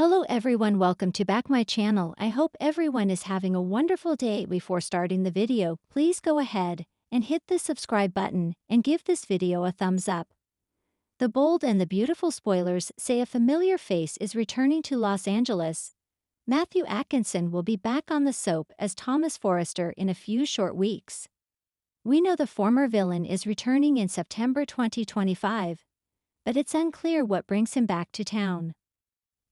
Hello everyone, welcome to back my channel. I hope everyone is having a wonderful day. Before starting the video, please go ahead and hit the subscribe button and give this video a thumbs up. The Bold and the Beautiful spoilers say a familiar face is returning to Los Angeles. Matthew Atkinson will be back on the soap as Thomas Forrester in a few short weeks. We know the former villain is returning in September 2025, but it's unclear what brings him back to town.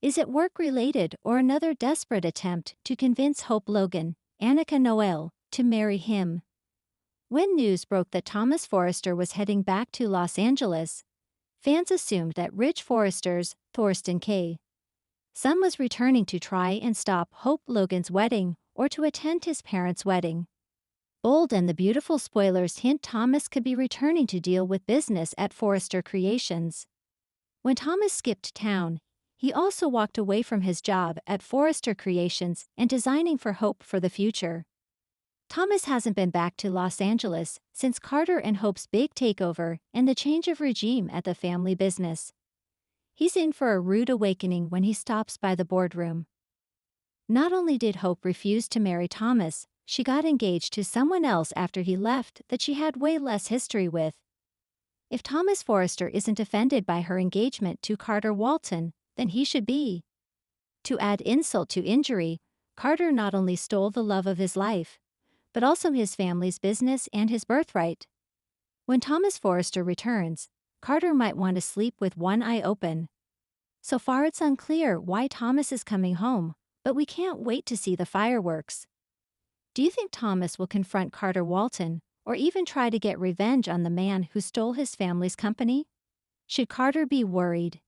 Is it work-related or another desperate attempt to convince Hope Logan, Annika Noel, to marry him? When news broke that Thomas Forrester was heading back to Los Angeles, fans assumed that Rich Forrester's Thorsten K. son was returning to try and stop Hope Logan's wedding or to attend his parents' wedding. Bold and the Beautiful spoilers hint Thomas could be returning to deal with business at Forrester Creations. When Thomas skipped town, he also walked away from his job at Forrester Creations and designing for Hope for the future. Thomas hasn't been back to Los Angeles since Carter and Hope's big takeover and the change of regime at the family business. He's in for a rude awakening when he stops by the boardroom. Not only did Hope refuse to marry Thomas, she got engaged to someone else after he left that she had way less history with. If Thomas Forrester isn't offended by her engagement to Carter Walton, then he should be. To add insult to injury, Carter not only stole the love of his life, but also his family's business and his birthright. When Thomas Forrester returns, Carter might want to sleep with one eye open. So far it's unclear why Thomas is coming home, but we can't wait to see the fireworks. Do you think Thomas will confront Carter Walton, or even try to get revenge on the man who stole his family's company? Should Carter be worried?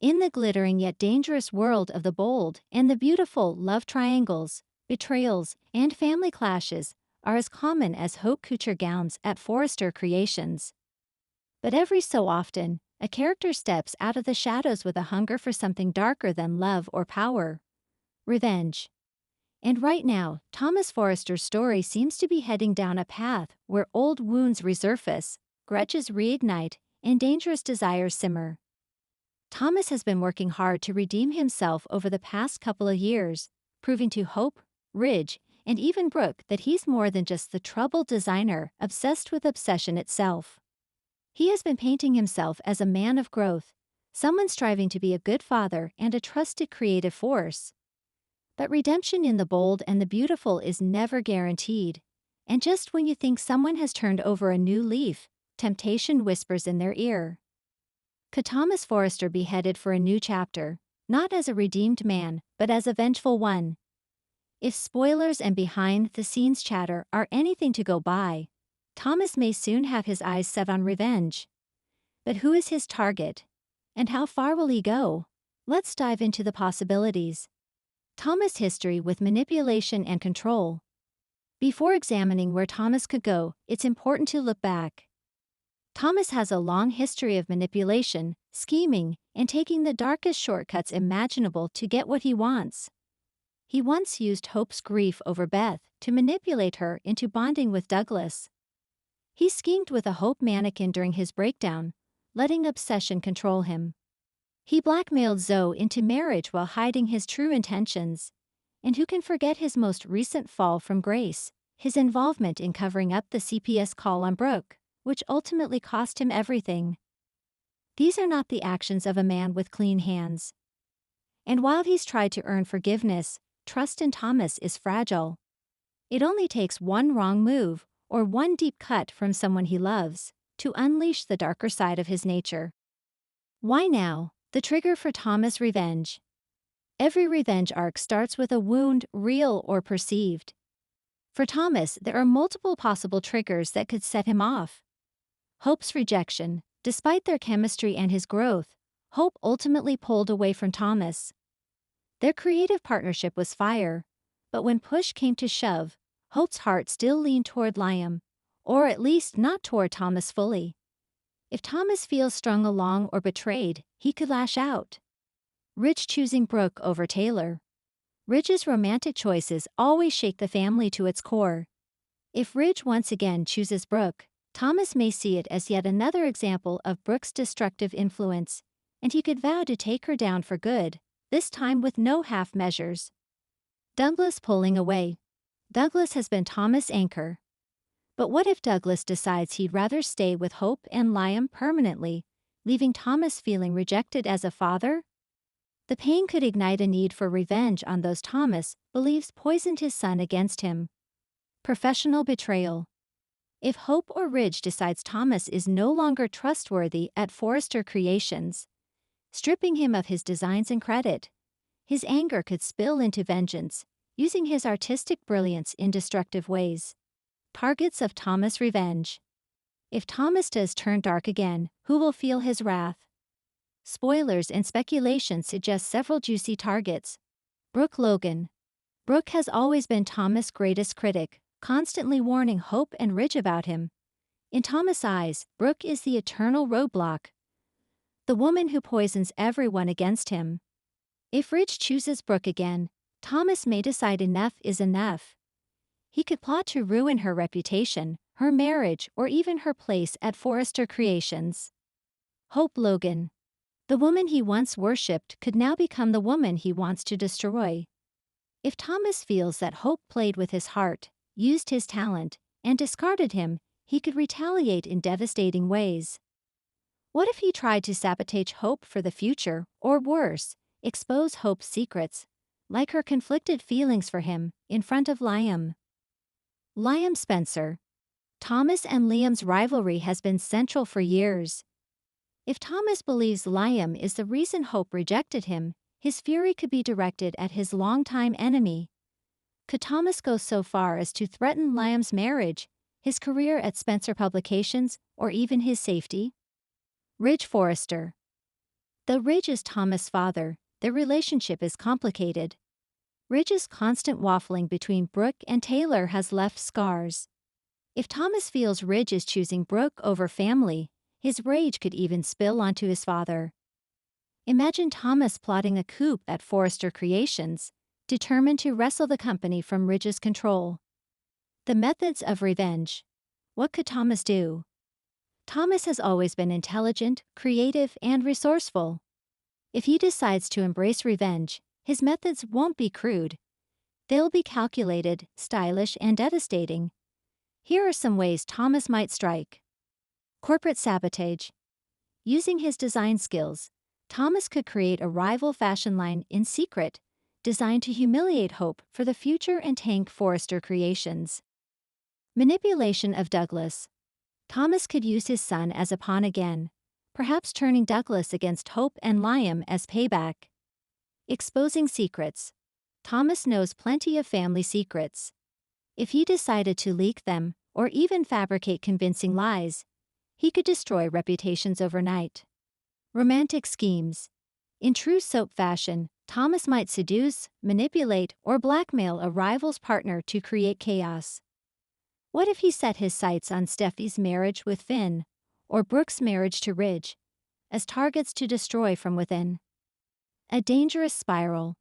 In the glittering yet dangerous world of the Bold and the Beautiful, love triangles, betrayals, and family clashes are as common as haute couture gowns at Forrester Creations. But every so often, a character steps out of the shadows with a hunger for something darker than love or power. Revenge. And right now, Thomas Forrester's story seems to be heading down a path where old wounds resurface, grudges reignite, and dangerous desires simmer. Thomas has been working hard to redeem himself over the past couple of years, proving to Hope, Ridge, and even Brooke that he's more than just the troubled designer obsessed with obsession itself. He has been painting himself as a man of growth, someone striving to be a good father and a trusted creative force. But redemption in the Bold and the Beautiful is never guaranteed, and just when you think someone has turned over a new leaf, temptation whispers in their ear. Could Thomas Forrester be headed for a new chapter, not as a redeemed man, but as a vengeful one? If spoilers and behind-the-scenes chatter are anything to go by, Thomas may soon have his eyes set on revenge. But who is his target? And how far will he go? Let's dive into the possibilities. Thomas' history with manipulation and control. Before examining where Thomas could go, it's important to look back. Thomas has a long history of manipulation, scheming, and taking the darkest shortcuts imaginable to get what he wants. He once used Hope's grief over Beth to manipulate her into bonding with Douglas. He schemed with a Hope mannequin during his breakdown, letting obsession control him. He blackmailed Zoe into marriage while hiding his true intentions. And who can forget his most recent fall from grace, his involvement in covering up the CPS call on Brooke, which ultimately cost him everything. These are not the actions of a man with clean hands. And while he's tried to earn forgiveness, trust in Thomas is fragile. It only takes one wrong move, or one deep cut from someone he loves, to unleash the darker side of his nature. Why now? The trigger for Thomas' revenge. Every revenge arc starts with a wound, real or perceived. For Thomas, there are multiple possible triggers that could set him off. Hope's rejection. Despite their chemistry and his growth, Hope ultimately pulled away from Thomas. Their creative partnership was fire, but when push came to shove, Hope's heart still leaned toward Liam, or at least not toward Thomas fully. If Thomas feels strung along or betrayed, he could lash out. Ridge choosing Brooke over Taylor. Ridge's romantic choices always shake the family to its core. If Ridge once again chooses Brooke, Thomas may see it as yet another example of Brooke's destructive influence, and he could vow to take her down for good, this time with no half measures. Douglas pulling away. Douglas has been Thomas' anchor. But what if Douglas decides he'd rather stay with Hope and Liam permanently, leaving Thomas feeling rejected as a father? The pain could ignite a need for revenge on those Thomas believes poisoned his son against him. Professional betrayal. If Hope or Ridge decides Thomas is no longer trustworthy at Forrester Creations, stripping him of his designs and credit, his anger could spill into vengeance, using his artistic brilliance in destructive ways. Targets of Thomas' revenge. If Thomas does turn dark again, who will feel his wrath? Spoilers and speculation suggest several juicy targets. Brooke Logan. Brooke has always been Thomas' greatest critic, constantly warning Hope and Ridge about him. In Thomas' eyes, Brooke is the eternal roadblock, the woman who poisons everyone against him. If Ridge chooses Brooke again, Thomas may decide enough is enough. He could plot to ruin her reputation, her marriage, or even her place at Forrester Creations. Hope Logan. The woman he once worshipped could now become the woman he wants to destroy. If Thomas feels that Hope played with his heart, used his talent, and discarded him, he could retaliate in devastating ways. What if he tried to sabotage Hope for the future, or worse, expose Hope's secrets, like her conflicted feelings for him, in front of Liam? Liam Spencer. Thomas and Liam's rivalry has been central for years. If Thomas believes Liam is the reason Hope rejected him, his fury could be directed at his longtime enemy. Could Thomas go so far as to threaten Liam's marriage, his career at Spencer Publications, or even his safety? Ridge Forrester. Though Ridge is Thomas' father, their relationship is complicated. Ridge's constant waffling between Brooke and Taylor has left scars. If Thomas feels Ridge is choosing Brooke over family, his rage could even spill onto his father. Imagine Thomas plotting a coup at Forrester Creations, determined to wrestle the company from Ridge's control. The methods of revenge. What could Thomas do? Thomas has always been intelligent, creative, and resourceful. If he decides to embrace revenge, his methods won't be crude. They'll be calculated, stylish, and devastating. Here are some ways Thomas might strike. Corporate sabotage. Using his design skills, Thomas could create a rival fashion line in secret, designed to humiliate Hope for the future and tank Forrester Creations. Manipulation of Douglas. Thomas could use his son as a pawn again, perhaps turning Douglas against Hope and Liam as payback. Exposing secrets. Thomas knows plenty of family secrets. If he decided to leak them, or even fabricate convincing lies, he could destroy reputations overnight. Romantic schemes. In true soap fashion, Thomas might seduce, manipulate, or blackmail a rival's partner to create chaos. What if he set his sights on Steffi's marriage with Finn, or Brooke's marriage to Ridge, as targets to destroy from within? A dangerous spiral.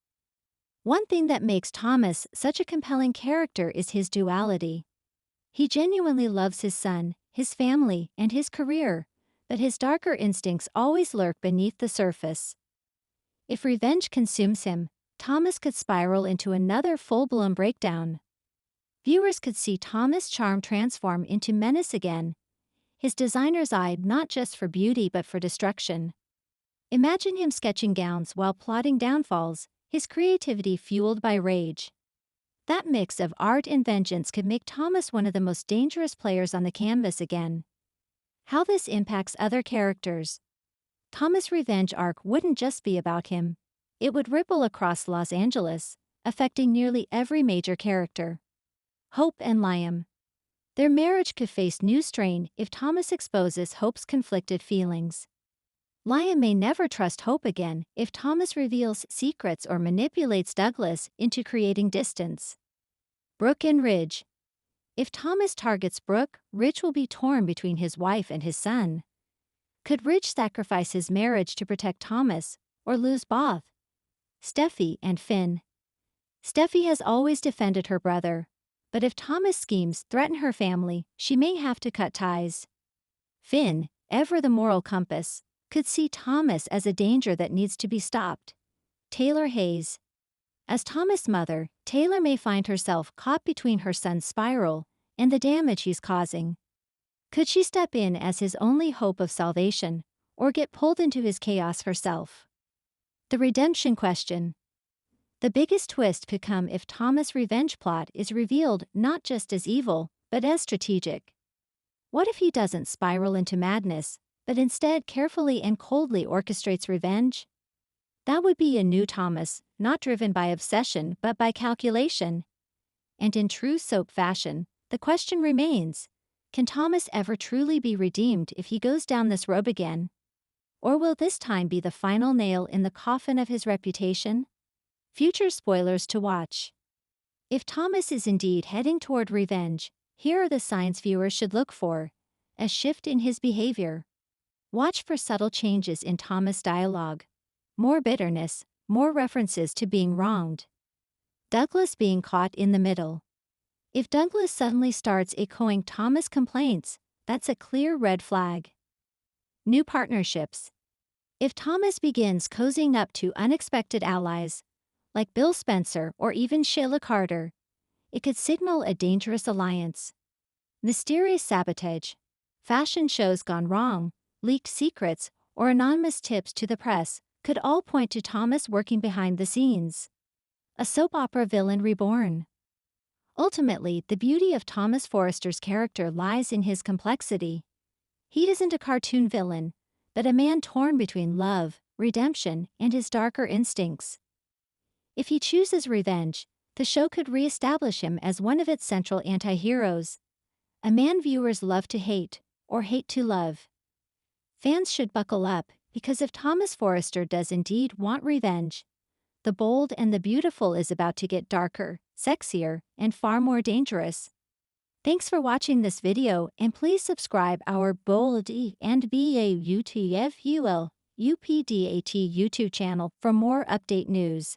One thing that makes Thomas such a compelling character is his duality. He genuinely loves his son, his family, and his career, but his darker instincts always lurk beneath the surface. If revenge consumes him, Thomas could spiral into another full-blown breakdown. Viewers could see Thomas' charm transform into menace again, his designer's eye not just for beauty but for destruction. Imagine him sketching gowns while plotting downfalls, his creativity fueled by rage. That mix of art and vengeance could make Thomas one of the most dangerous players on the canvas again. How this impacts other characters. Thomas' revenge arc wouldn't just be about him. It would ripple across Los Angeles, affecting nearly every major character. Hope and Liam. Their marriage could face new strain if Thomas exposes Hope's conflicted feelings. Liam may never trust Hope again if Thomas reveals secrets or manipulates Douglas into creating distance. Brooke and Ridge. If Thomas targets Brooke, Ridge will be torn between his wife and his son. Could Ridge sacrifice his marriage to protect Thomas, or lose both? Steffi and Finn. Steffi has always defended her brother, but if Thomas' schemes threaten her family, she may have to cut ties. Finn, ever the moral compass, could see Thomas as a danger that needs to be stopped. Taylor Hayes. As Thomas' mother, Taylor may find herself caught between her son's spiral and the damage he's causing. Could she step in as his only hope of salvation, or get pulled into his chaos herself? The redemption question. The biggest twist could come if Thomas' revenge plot is revealed not just as evil, but as strategic. What if he doesn't spiral into madness, but instead carefully and coldly orchestrates revenge? That would be a new Thomas, not driven by obsession but by calculation. And in true soap fashion, the question remains, can Thomas ever truly be redeemed if he goes down this road again? Or will this time be the final nail in the coffin of his reputation? Future spoilers to watch. If Thomas is indeed heading toward revenge, here are the signs viewers should look for. A shift in his behavior. Watch for subtle changes in Thomas' dialogue. More bitterness, more references to being wronged. Douglas being caught in the middle. If Douglas suddenly starts echoing Thomas' complaints, that's a clear red flag. New partnerships. If Thomas begins cozying up to unexpected allies, like Bill Spencer or even Sheila Carter, it could signal a dangerous alliance. Mysterious sabotage. Fashion shows gone wrong, leaked secrets, or anonymous tips to the press could all point to Thomas working behind the scenes. A soap opera villain reborn. Ultimately, the beauty of Thomas Forrester's character lies in his complexity. He isn't a cartoon villain, but a man torn between love, redemption, and his darker instincts. If he chooses revenge, the show could re-establish him as one of its central anti-heroes. A man viewers love to hate, or hate to love. Fans should buckle up, because if Thomas Forrester does indeed want revenge, the bold and the beautiful is about to get darker, sexier, and far more dangerous. Thanks for watching this video, and please subscribe our Bold and BAUTFUL UPDAT YouTube channel for more update news.